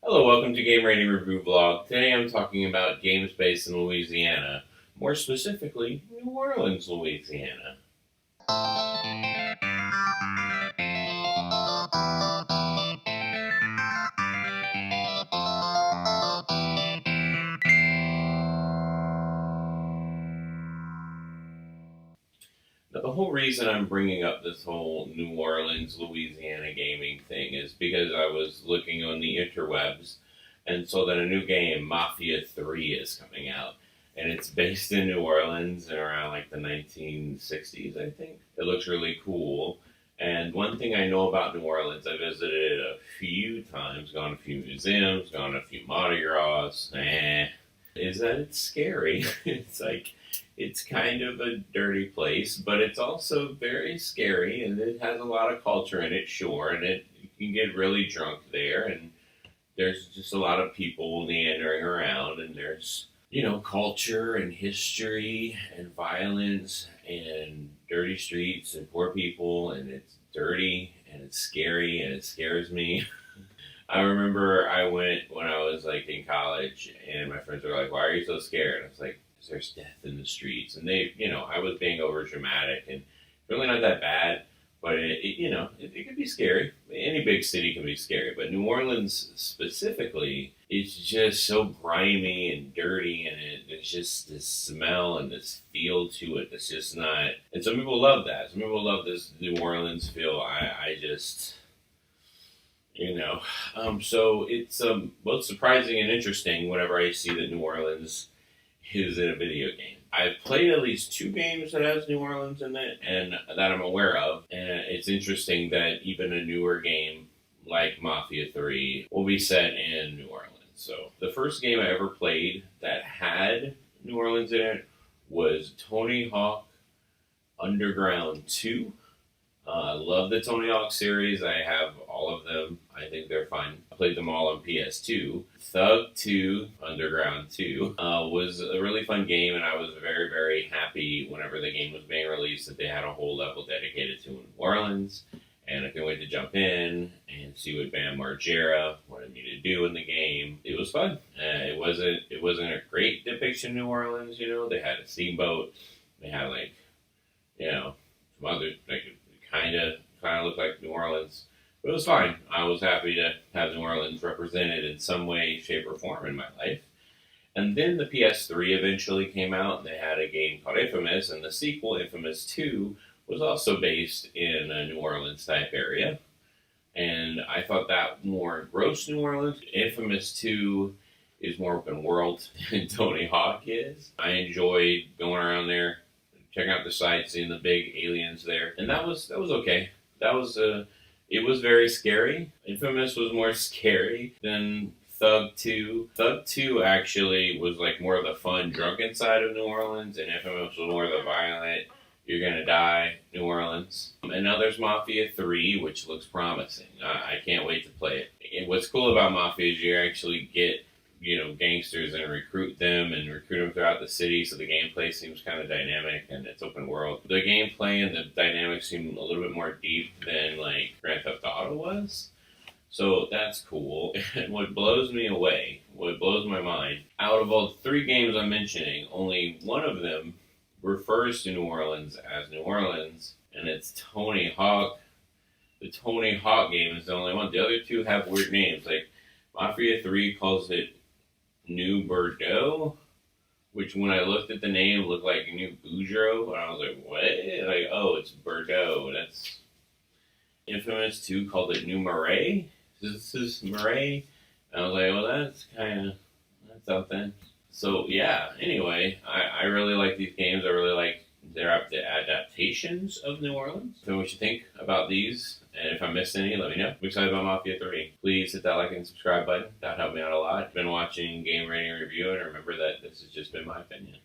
Hello, welcome to Game Rating Review Vlog. Today I'm talking about games based in Louisiana, more specifically, New Orleans, Louisiana. Now, the whole reason I'm bringing up this whole New Orleans, Louisiana gaming thing is because I was looking on the interwebs and saw that a new game, Mafia 3, is coming out. And it's based in New Orleans in around like the 1960s, I think. It looks really cool. And one thing I know about New Orleans, I visited it a few times, gone to a few museums, gone to a few Mardi Gras, is that it's scary. It's kind of a dirty place, but it's also very scary, and it has a lot of culture in it, sure, and you can get really drunk there, and there's just a lot of people meandering around, and there's, culture and history and violence and dirty streets and poor people, and it's dirty and it's scary and it scares me. I remember I went when I was like in college, and my friends were like, "Why are you so scared?" I was like, "'Cause there's death in the streets." And I was being over dramatic, and really not that bad, but it can be scary. Any big city can be scary, but New Orleans specifically, it's just so grimy and dirty, and there's just this smell and this feel to it that's just not. And some people love that. Some people love this New Orleans feel. I just. So it's both surprising and interesting whenever I see that New Orleans is in a video game. I've played at least two games that has New Orleans in it, and that I'm aware of. And it's interesting that even a newer game like Mafia 3 will be set in New Orleans. So the first game I ever played that had New Orleans in it was Tony Hawk Underground 2. I love the Tony Hawk series. I have all of them. I think they're fun. I played them all on PS2. Thug 2, Underground 2, was a really fun game, and I was very, very happy whenever the game was being released that they had a whole level dedicated to New Orleans. And I couldn't wait to jump in and see what Bam Margera wanted me to do in the game. It was fun. It wasn't a great depiction of New Orleans. They had a steamboat. They had some other kind of looked like New Orleans. But it was fine. I was happy to have New Orleans represented in some way, shape, or form in my life. And then the PS3 eventually came out, and they had a game called Infamous, and the sequel, Infamous 2, was also based in a New Orleans type area. And I thought that more engrossed New Orleans. Infamous 2 is more open world than Tony Hawk is. I enjoyed going around there, checking out the sites, seeing the big aliens there, and that was okay. It was very scary. Infamous was more scary than Thug 2. Thug 2 actually was like more of the fun, drunken side of New Orleans, and Infamous was more of the violent, you're gonna die, New Orleans. And now there's Mafia 3, which looks promising. I can't wait to play it. And what's cool about Mafia is you actually get gangsters and recruit them throughout the city, so the gameplay seems kind of dynamic and it's open world. The gameplay and the dynamics seem a little bit more deep than like Grand Theft Auto was. So that's cool. And what blows my mind, out of all three games I'm mentioning, only one of them refers to New Orleans as New Orleans, and it's Tony Hawk. The Tony Hawk game is the only one. The other two have weird names. Like Mafia 3 calls it New Bordeaux, which when I looked at the name looked like New Boudreaux, and I was like, what? Like, oh, it's Bordeaux. That's Infamous 2 called it New Marais. This is Marais. And I was like, well, that's something. So yeah, anyway, I really like these games. I really like their adaptations of New Orleans. So what you think about these, and if I missed any, let me know. I'm excited about Mafia 3. Please hit that like and subscribe button. That helped me out a lot. I've been watching Game Rating Review, and remember that this has just been my opinion.